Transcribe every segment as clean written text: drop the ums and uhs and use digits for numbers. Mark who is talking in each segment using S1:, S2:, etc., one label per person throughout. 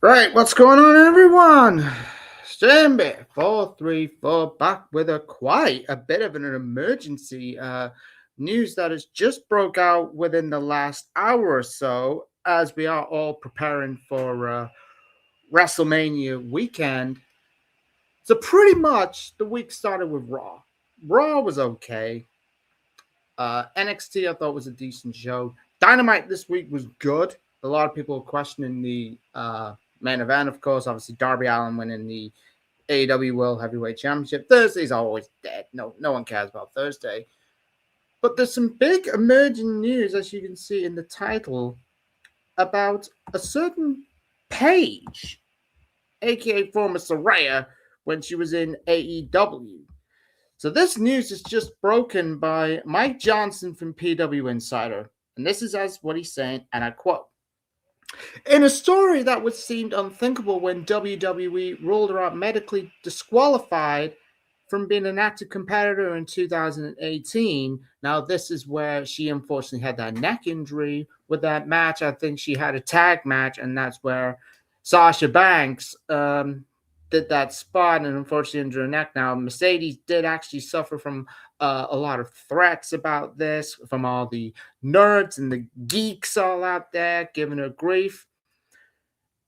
S1: Right, what's going on, everyone? Stanby 434 back with quite a bit of an emergency news that has just broke out within the last hour or so as we are all preparing for WrestleMania weekend. So pretty much the week started with Raw. Raw was okay. NXT I thought was a decent show. Dynamite this week was good. A lot of people are questioning the main event, of course. Obviously, Darby Allin winning the AEW World Heavyweight Championship. Thursday's always dead. No one cares about Thursday. But there's some big emerging news, as you can see in the title, about a certain Paige, aka former Saraya, when she was in AEW. So this news is just broken by Mike Johnson from PW Insider. And this is as what he's saying, and I quote. In a story that would seemed unthinkable when WWE ruled her out medically disqualified from being an active competitor in 2018. Now, this is where she unfortunately had that neck injury with that match. I think she had a tag match, and that's where Sasha Banks did that spot and unfortunately injured her neck. Now, Mercedes did actually suffer from a lot of threats about this from all the nerds and the geeks all out there giving her grief.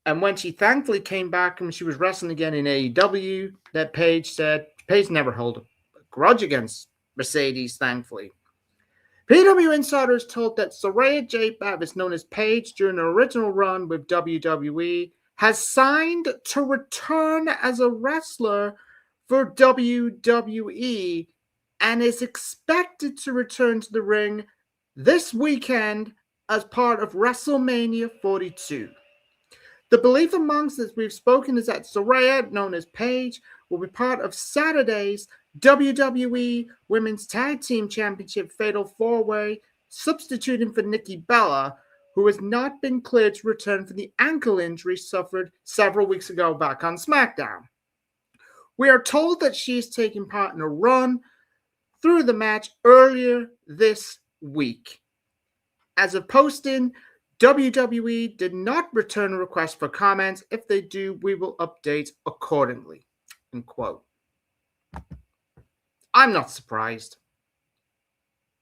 S1: And when she thankfully came back and she was wrestling again in AEW, that Paige said Paige never held a grudge against Mercedes, thankfully. PW Insiders told that Saraya J. Bavis, known as Paige during her original run with WWE, has signed to return as a wrestler for WWE and is expected to return to the ring this weekend as part of WrestleMania 42. The belief amongst us we've spoken is that Saraya, known as Paige, will be part of Saturday's WWE Women's Tag Team Championship Fatal 4-Way, substituting for Nikki Bella, who has not been cleared to return from the ankle injury suffered several weeks ago back on SmackDown. We are told that she is taking part in a run through the match earlier this week. As of posting, WWE did not return a request for comments. If they do, we will update accordingly. End quote. I'm not surprised.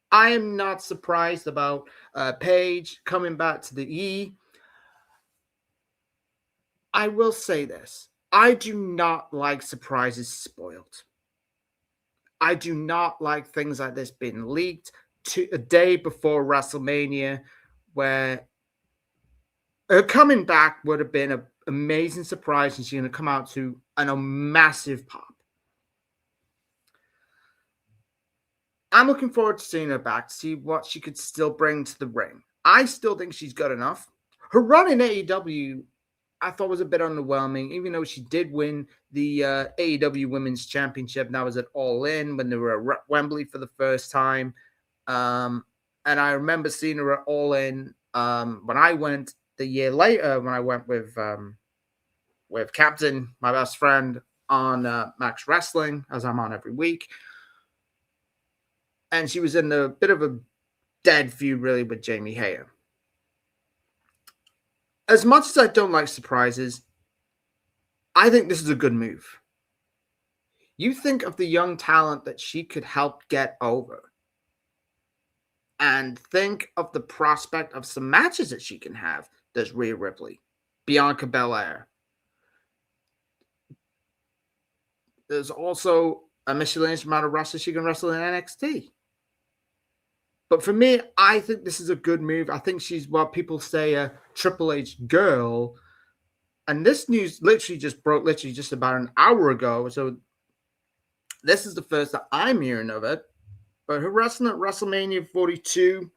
S1: I am not surprised about Paige coming back to the E. I will say this. I do not like surprises spoiled. I do not like things like this being leaked to a day before WrestleMania, where her coming back would have been an amazing surprise, and she's going to come out to a massive pop. I'm looking forward to seeing her back to see what she could still bring to the ring. I still think she's good enough. Her run in AEW, I thought was a bit underwhelming, even though she did win the AEW Women's Championship. And that was at All In when they were at Wembley for the first time. And I remember seeing her at All In when I went the year later, when I went with Captain, my best friend, on Max Wrestling, as I'm on every week. And she was in a bit of a dead feud, really, with Jamie Hayter. As much as I don't like surprises, I think this is a good move. You think of the young talent that she could help get over, and think of the prospect of some matches that she can have. There's Rhea Ripley, Bianca Belair. There's also a miscellaneous amount of wrestlers she can wrestle in NXT. But for me, I think this is a good move. I think she's what people say a Triple H girl. And this news literally just broke just about an hour ago. So this is the first that I'm hearing of it. But her wrestling at WrestleMania 42,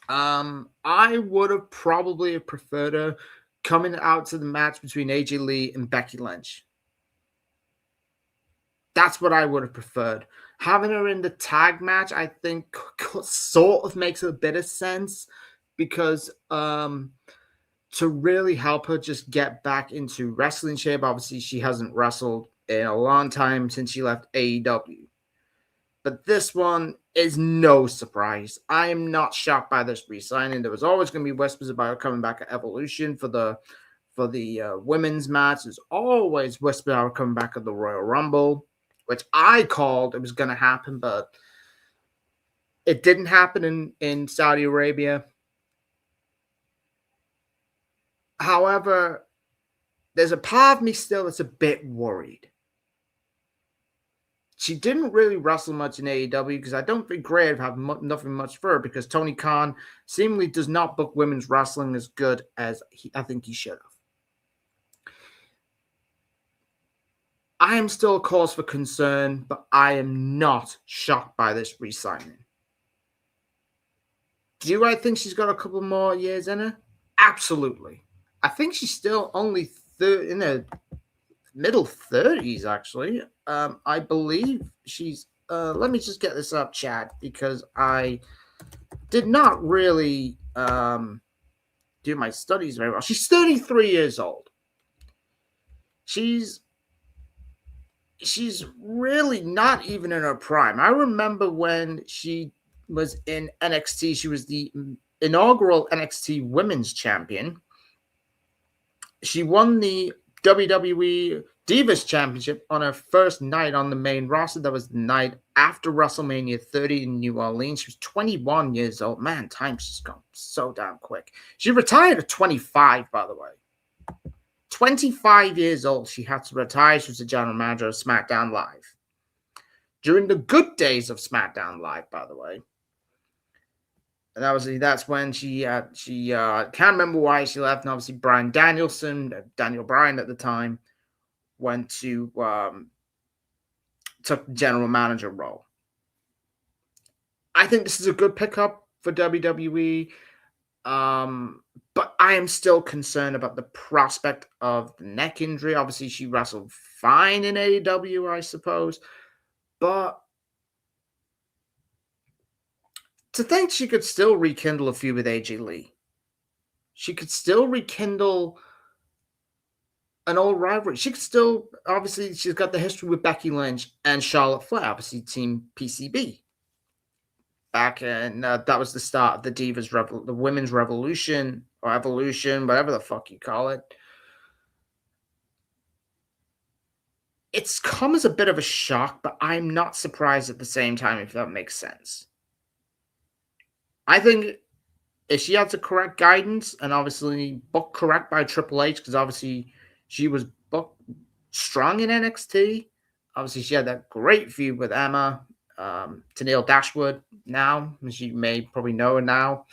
S1: I would have probably preferred her coming out to the match between AJ Lee and Becky Lynch. That's what I would have preferred. Having her in the tag match, I think, sort of makes a bit of sense because to really help her just get back into wrestling shape, obviously she hasn't wrestled in a long time since she left AEW. But this one is no surprise. I am not shocked by this re-signing. There was always going to be whispers about her coming back at Evolution for for the women's match. There's always whispered I would come back at the Royal Rumble, which I called it was going to happen, but it didn't happen in Saudi Arabia. However, there's a part of me still that's a bit worried. She didn't really wrestle much in AEW because I don't think Grave have nothing much for her because Tony Khan seemingly does not book women's wrestling as good as I think he should have. I am still a cause for concern, but I am not shocked by this re-signing. Do I think she's got a couple more years in her? Absolutely. I think she's still only in her middle 30s, actually. I believe she's... let me just get this up, Chad, because I did not really do my studies very well. She's 33 years old. She's really not even in her prime. I remember when she was in NXT, she was the inaugural NXT Women's Champion. She won the WWE Divas Championship on her first night on the main roster. That was the night after WrestleMania 30 in New Orleans. She was 21 years old. Man, time's just gone so damn quick. She retired at 25, by the way. 25 years old, she had to retire. She was the general manager of SmackDown Live. During the good days of SmackDown Live, by the way. And obviously, that's when she can't remember why she left. And obviously, Bryan Danielson, Daniel Bryan at the time, went to took the general manager role. I think this is a good pickup for WWE. But I am still concerned about the prospect of the neck injury. Obviously, she wrestled fine in AEW, I suppose. But to think she could still rekindle a feud with AJ Lee. She could still rekindle an old rivalry. She could still, obviously, she's got the history with Becky Lynch and Charlotte Flair, obviously, Team PCB. Back in, that was the start of the Divas, the Women's Revolution, or Evolution, whatever the fuck you call it. It's come as a bit of a shock, but I'm not surprised at the same time, if that makes sense. I think if she had the correct guidance and obviously booked correct by Triple H, because obviously she was booked strong in NXT. Obviously, she had that great feud with Emma, Tenille Dashwood now, as you may probably know her now.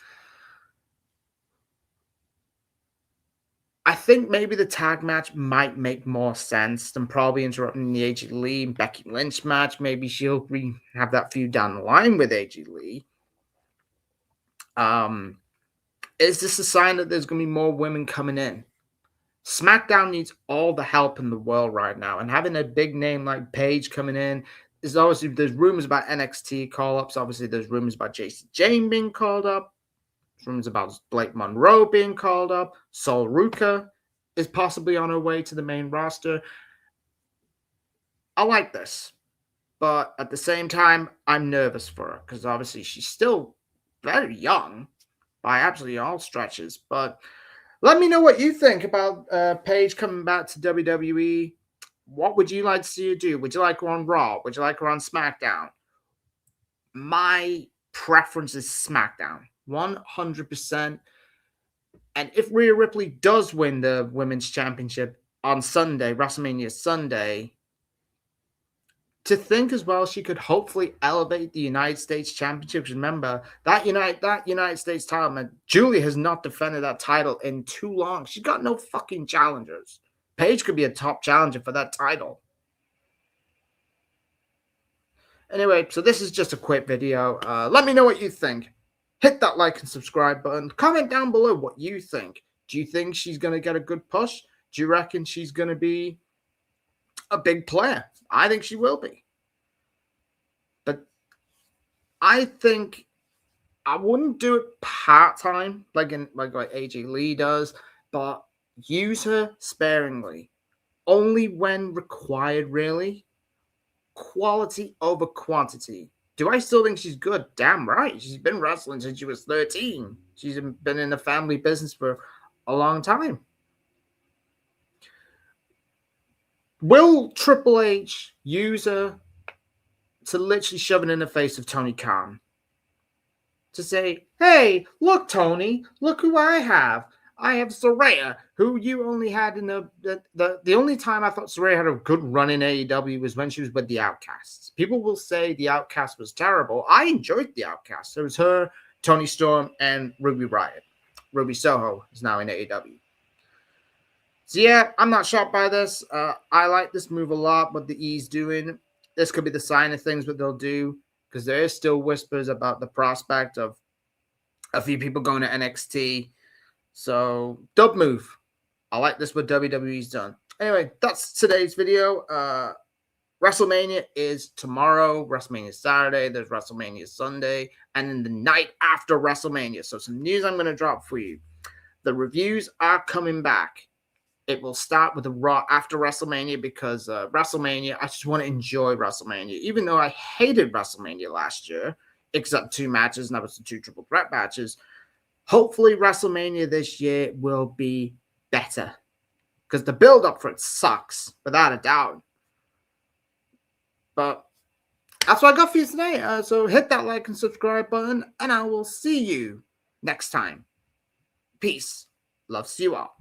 S1: I think maybe the tag match might make more sense than probably interrupting the AJ Lee and Becky Lynch match. Maybe she'll have that feud down the line with AJ Lee. Is this a sign that there's going to be more women coming in? SmackDown needs all the help in the world right now, and having a big name like Paige coming in is obviously, there's rumors about NXT call-ups. Obviously, there's rumors about Jacy Jayne being called up. There's rumors about Blake Monroe being called up. Sol Ruka is possibly on her way to the main roster. I like this, but at the same time, I'm nervous for her because obviously she's still very young by absolutely all stretches. But let me know what you think about Paige coming back to WWE. What would you like to see her do? Would you like her on Raw? Would you like her on SmackDown? My preference is SmackDown, 100%. And if Rhea Ripley does win the Women's Championship on Sunday, WrestleMania Sunday, to think as well she could hopefully elevate the United States Championship. Remember, that United States title, man, Julia has not defended that title in too long. She's got no fucking challengers. Paige could be a top challenger for that title. Anyway, so this is just a quick video. Let me know what you think. Hit that like and subscribe button. Comment down below what you think. Do you think she's going to get a good push? Do you reckon she's going to be a big player? I think she will be. But I think I wouldn't do it part-time like AJ Lee does, but use her sparingly. Only when required, really. Quality over quantity. Do I still think she's good? Damn right. She's been wrestling since she was 13. She's been in the family business for a long time. Will Triple H use her to literally shove it in the face of Tony Khan? To say, hey, look, Tony, look who I have. I have Saraya, who you only had in the only time I thought Saraya had a good run in AEW was when she was with the Outcasts. People will say the Outcast was terrible. I enjoyed the Outcast. It was her, Tony Storm, and Ruby Riott. Ruby Soho is now in AEW. So yeah, I'm not shocked by this. I like this move a lot. What the E's doing, this could be the sign of things what they'll do, because there is still whispers about the prospect of a few people going to NXT. So dope move. I like this what WWE's done. Anyway, that's today's video. WrestleMania is tomorrow. WrestleMania is Saturday. There's WrestleMania Sunday, and then the night after WrestleMania. So some news I'm going to drop for you. The reviews are coming back. It will start with the Raw after WrestleMania because WrestleMania, I just want to enjoy WrestleMania. Even though I hated WrestleMania last year, except 2 matches, and that was the 2 triple threat matches. Hopefully WrestleMania this year will be better because the build-up for it sucks, without a doubt. But that's what I got for you today. So hit that like and subscribe button, and I will see you next time. Peace. Loves you all.